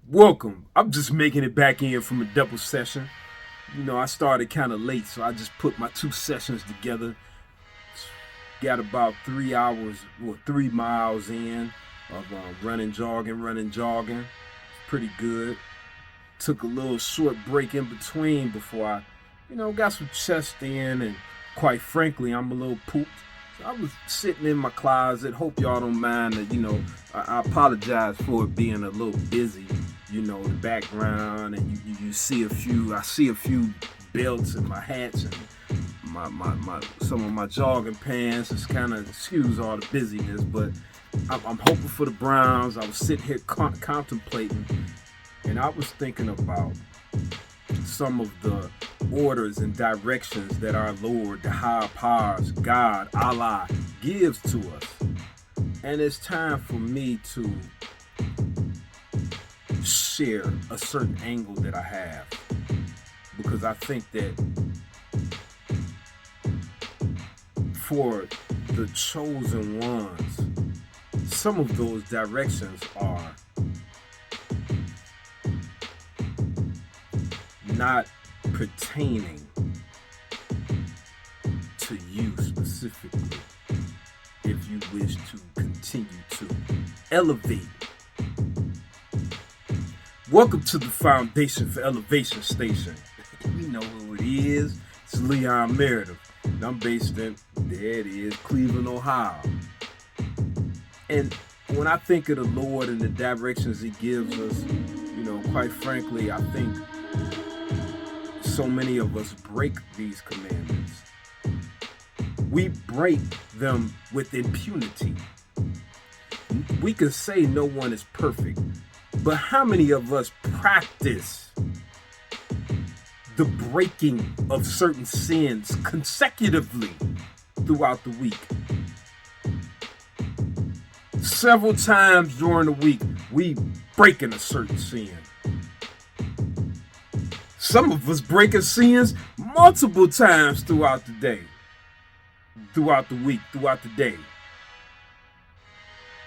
Welcome. I'm just making it back in from a double session. I started kind of late, so I just put my two sessions together. Got about 3 hours or 3 miles in of running, jogging. Pretty good. Took a little short break in between before I got some chest in, and quite frankly, I'm a little pooped. So I was sitting in my closet. Hope y'all don't mind that. I apologize for it being a little busy. The background, and you see I see a few belts and my hats and my some of my jogging pants. It's kind of excuse all the busyness, but I'm hoping for the Browns. I was sitting here contemplating, and I was thinking about some of the orders and directions that our Lord, the higher powers, God, Allah, gives to us. And it's time for me to share a certain angle that I have, because I think that for the chosen ones, some of those directions are not pertaining to you specifically if you wish to continue to elevate. Welcome to the Foundation for Elevation Station. You know who it is. It's Leon Meredith. And I'm based in, there it is, Cleveland, Ohio. And when I think of the Lord and the directions He gives us, quite frankly, I think so many of us break these commandments. We break them with impunity. We can say no one is perfect, but how many of us practice the breaking of certain sins consecutively throughout the week? Several times during the week, we breaking a certain sin. Some of us breaking sins multiple times throughout the day, throughout the week, throughout the day.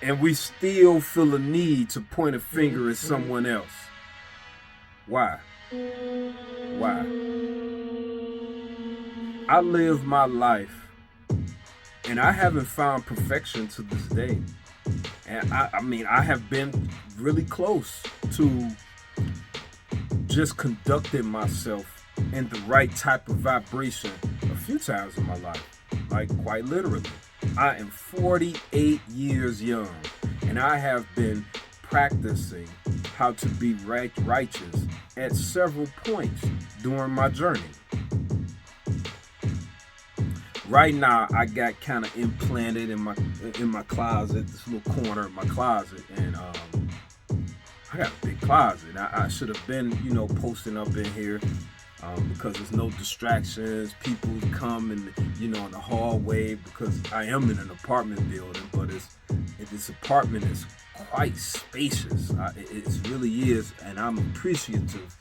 And we still feel a need to point a finger at someone else. Why? Why? I live my life, and I haven't found perfection to this day. And I have been really close to just conducting myself in the right type of vibration a few times in my life, like quite literally. I am 48 years young, and I have been practicing how to be righteous at several points during my journey. Right now, I got kind of implanted in my closet, this little corner of my closet, and I got a big closet. I should have been, posting up in here. Because there's no distractions. People come in the hallway, because I am in an apartment building, but this apartment is quite spacious. It really is, and I'm appreciative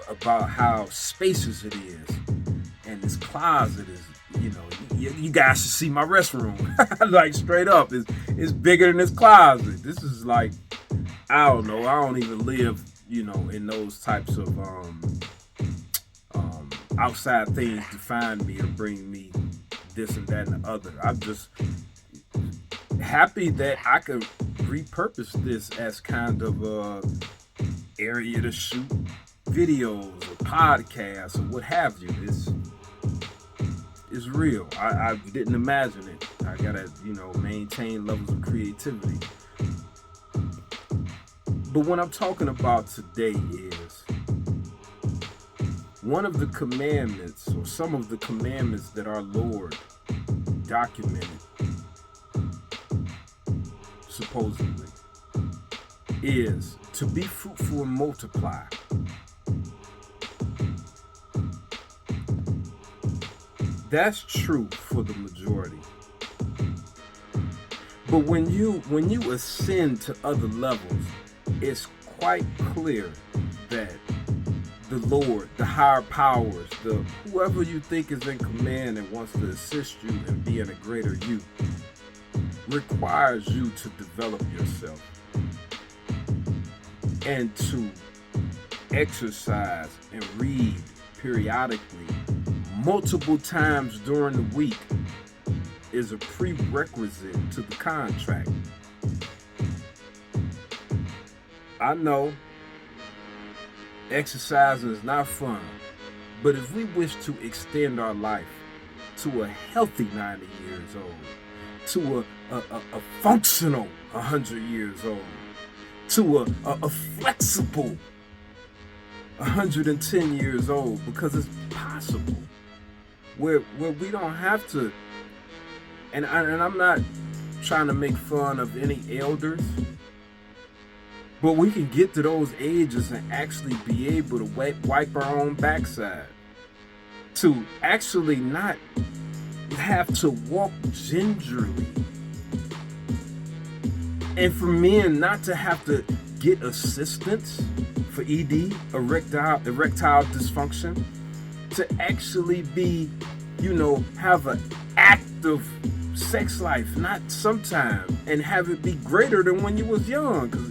about how spacious it is. And this closet is, you guys should see my restroom. Like straight up, it's bigger than this closet. This is like, I don't know. I don't even live, in those types of outside things define me or bring me this and that and the other. I'm just happy that I could repurpose this as kind of a area to shoot videos or podcasts or what have you. It's real. I didn't imagine it. I gotta, maintain levels of creativity. But what I'm talking about today is one of the commandments, or some of the commandments that our Lord documented, supposedly, is to be fruitful and multiply. That's true for the majority. But when you ascend to other levels, it's quite clear that the Lord, the higher powers, whoever you think is in command and wants to assist you in being a greater you, requires you to develop yourself. And to exercise and read periodically multiple times during the week is a prerequisite to the contract. I know exercising is not fun, but if we wish to extend our life to a healthy 90 years old, to a functional 100 years old, to a flexible 110 years old, because it's possible, where we don't have to, and I'm not trying to make fun of any elders, but we can get to those ages and actually be able to wipe our own backside, to actually not have to walk gingerly, and for men not to have to get assistance for ED, erectile dysfunction, to actually be, have an active sex life, not sometime, and have it be greater than when you was young. 'Cause,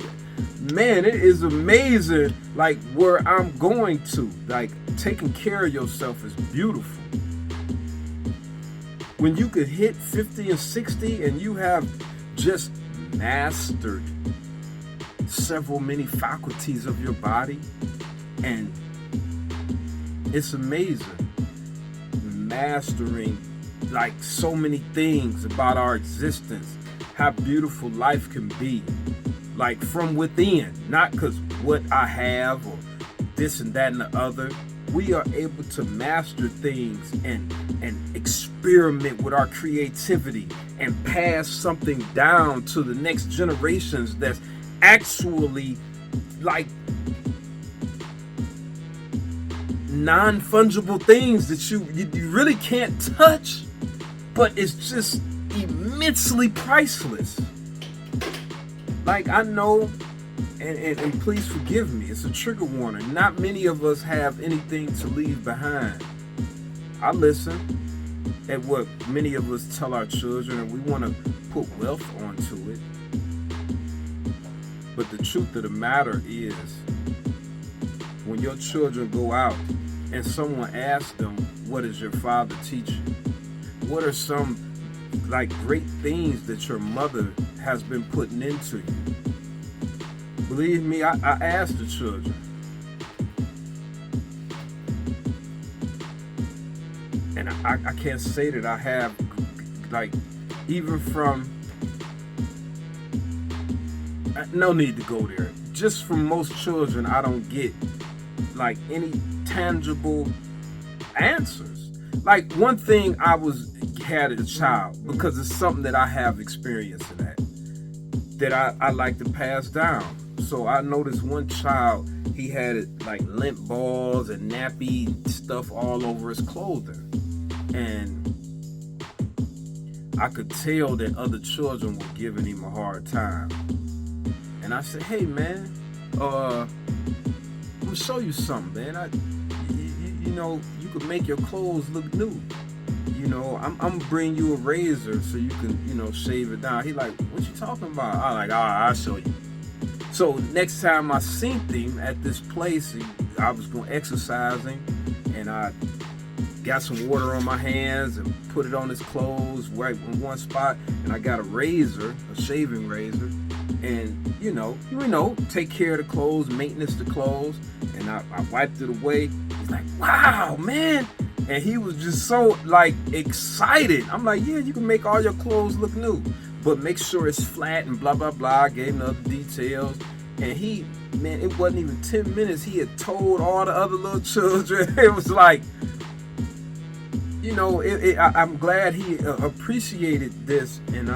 man, it is amazing, like, where I'm going to. Like, taking care of yourself is beautiful. When you could hit 50 and 60 and you have just mastered many faculties of your body, and it's amazing mastering like so many things about our existence, how beautiful life can be, like from within, not because what I have or this and that and the other. We are able to master things and experiment with our creativity and pass something down to the next generations that's actually like non-fungible things that you really can't touch, but it's just immensely priceless. Like, I know, and please forgive me, it's a trigger warning. Not many of us have anything to leave behind. I listen at what many of us tell our children, and we want to put wealth onto it. But the truth of the matter is, when your children go out and someone asks them, what does your father teach you? What are some like great things that your mother has been putting into you? Believe me, I asked the children. And I can't say that I have, like, even from, no need to go there. Just from most children, I don't get like any tangible answers. Like, one thing I had as a child, because it's something that I have experience in that I like to pass down. So I noticed one child, he had like lint balls and nappy stuff all over his clothing. And I could tell that other children were giving him a hard time. And I said, hey man, I'm gonna show you something, man. You could make your clothes look new. I'm gonna bring you a razor so you can, shave it down. He like, what you talking about? I like, all right, I'll show you. So next time I seen him at this place, I was going exercising, and I got some water on my hands and put it on his clothes right in one spot, and I got a razor, a shaving razor, and take care of the clothes, maintenance the clothes, and I wiped it away. He's like, wow, man. And he was just so like excited. I'm like, yeah, you can make all your clothes look new, but make sure it's flat and blah blah blah. I gave him the other details, and it wasn't even 10 minutes, he had told all the other little children. It was like, I'm glad he appreciated this, and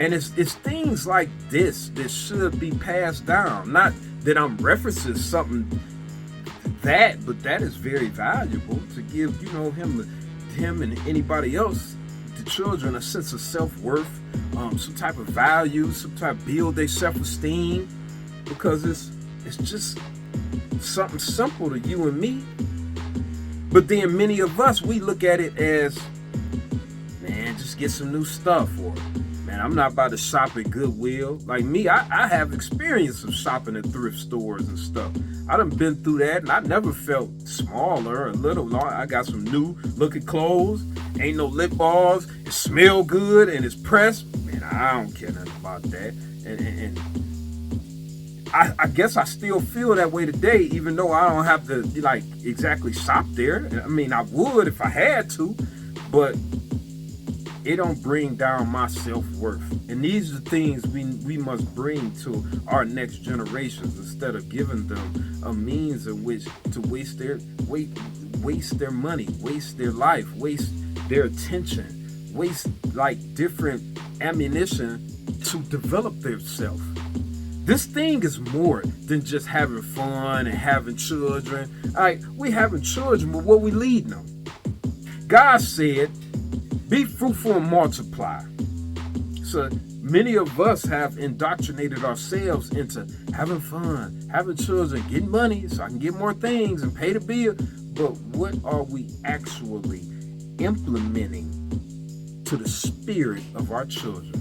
it's things like this that should be passed down. Not that I'm referencing something but that is very valuable to give, him and anybody else, the children, a sense of self-worth, some type of value, some type of build their self-esteem, because it's just something simple to you and me. But then many of us, we look at it as, man, just get some new stuff, or man, And I'm not about to shop at Goodwill. Like me, I have experience of shopping at thrift stores and stuff. I done been through that, and I never felt smaller or little. I got some new looking clothes. Ain't no lip balms. It smell good and it's pressed. Man, I don't care nothing about that. And I guess I still feel that way today, even though I don't have to like exactly shop there. I mean, I would if I had to, but it don't bring down my self-worth. And these are things we must bring to our next generations instead of giving them a means in which to waste their money, waste their life, waste their attention, waste like different ammunition to develop themselves. This thing is more than just having fun and having children. All right, we having children, but what we leading them? God said, be fruitful and multiply. So many of us have indoctrinated ourselves into having fun, having children, getting money so I can get more things and pay the bill. But what are we actually implementing to the spirit of our children?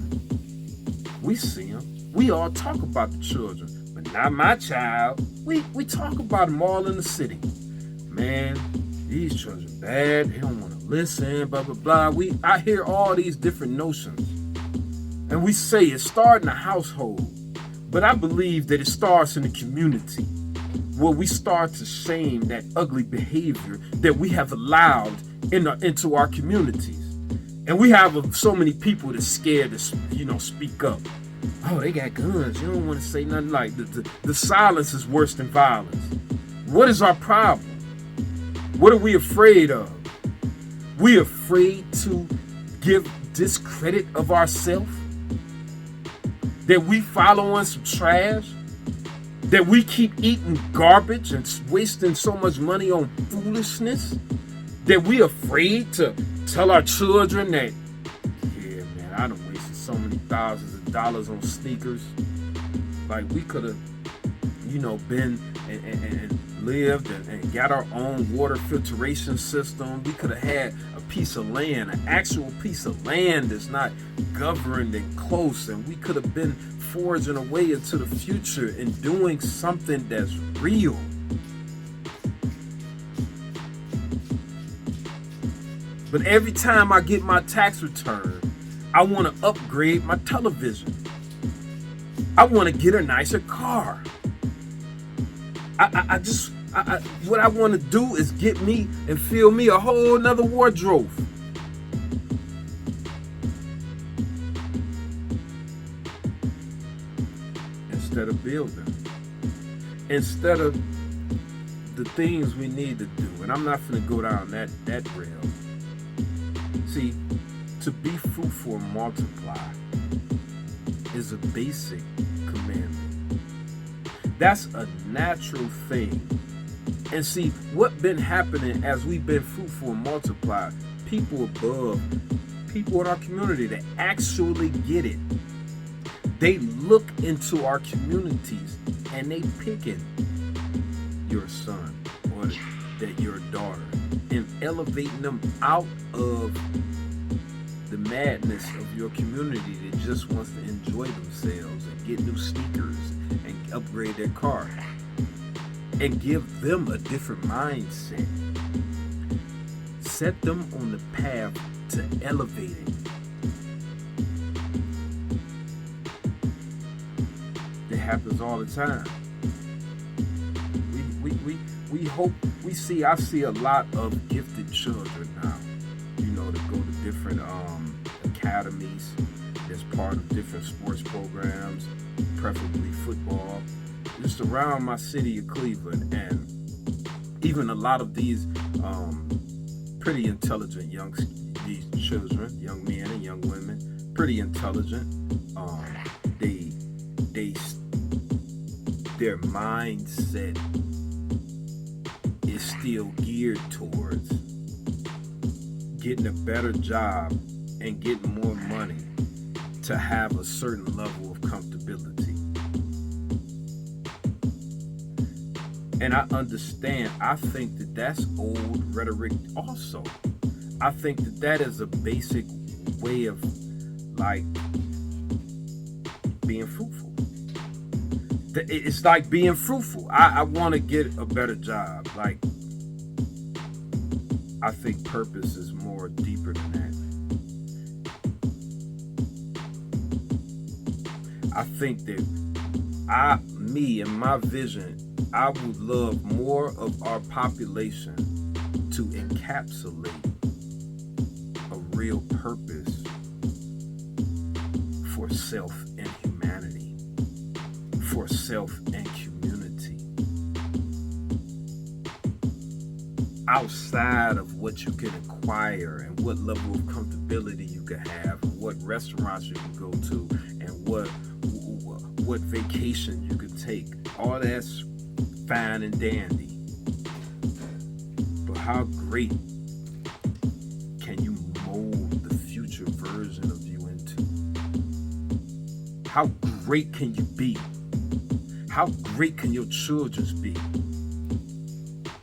We see them. We all talk about the children, but not my child. We talk about them all in the city. Man, these children bad. They don't want to listen, blah, blah, blah. I hear all these different notions. And we say it starts in the household. But I believe that it starts in the community, where we start to shame that ugly behavior that we have allowed into our communities. And we have so many people that's scared to, speak up. Oh, they got guns. You don't want to say nothing. Like the silence is worse than violence. What is our problem? What are we afraid of? We afraid to give discredit of ourselves? That we follow on some trash? That we keep eating garbage and wasting so much money on foolishness? That we afraid to tell our children that, yeah, man, I done wasted so many thousands of dollars on sneakers. Like we could have, been and lived and got our own water filtration system. We could have had a piece of land, an actual piece of land that's not governed and close, and we could have been forging a way into the future and doing something that's real. But every time I get my tax return, I want to upgrade my television. I want to get a nicer car. What I want to do is get me and fill me a whole nother wardrobe. Instead of building. Instead of the things we need to do. And I'm not going to go down that rail. See, to be fruitful and multiply is a basic commandment. That's a natural thing. And see, what been happening as we've been fruitful and multiply, people above, people in our community that actually get it, they look into our communities and they picking your son or that your daughter and elevating them out of the madness of your community that just wants to enjoy themselves and get new sneakers and upgrade their car, and give them a different mindset. Set them on the path to elevating. It happens all the time. I see a lot of gifted children now, that go to different academies as part of different sports programs, preferably football, just around my city of Cleveland. And even a lot of these pretty intelligent these children, young men and young women, pretty intelligent. Their mindset is still geared towards getting a better job and getting more money to have a certain level of comfortability. And I understand. I think that that's old rhetoric also. I think that is a basic way of being fruitful. It's like being fruitful. I want to get a better job. Like, I think purpose is more deeper than that. I think that me and my vision, I would love more of our population to encapsulate a real purpose for self and humanity, for self and community. Outside of what you can acquire and what level of comfortability you can have, and what restaurants you can go to, and what vacation you could take. All that's fine and dandy. But how great can you mold the future version of you into? How great can you be? How great can your children be?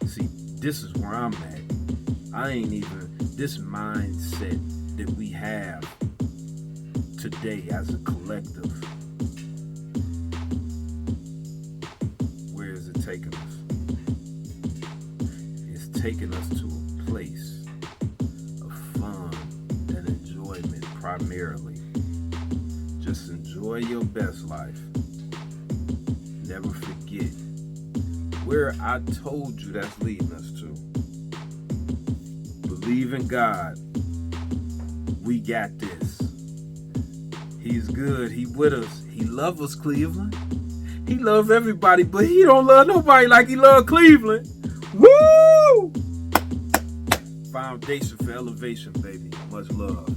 See, this is where I'm at. This mindset that we have today as a collective, where is it taking us? It's taking us to a place of fun and enjoyment primarily. Just enjoy your best life. Never forget where I told you that's leading us to. Believe in God. We got this. He's good. He with us. He love us, Cleveland. He love everybody, but he don't love nobody like he love Cleveland. Woo! Foundation for elevation, baby. Much love.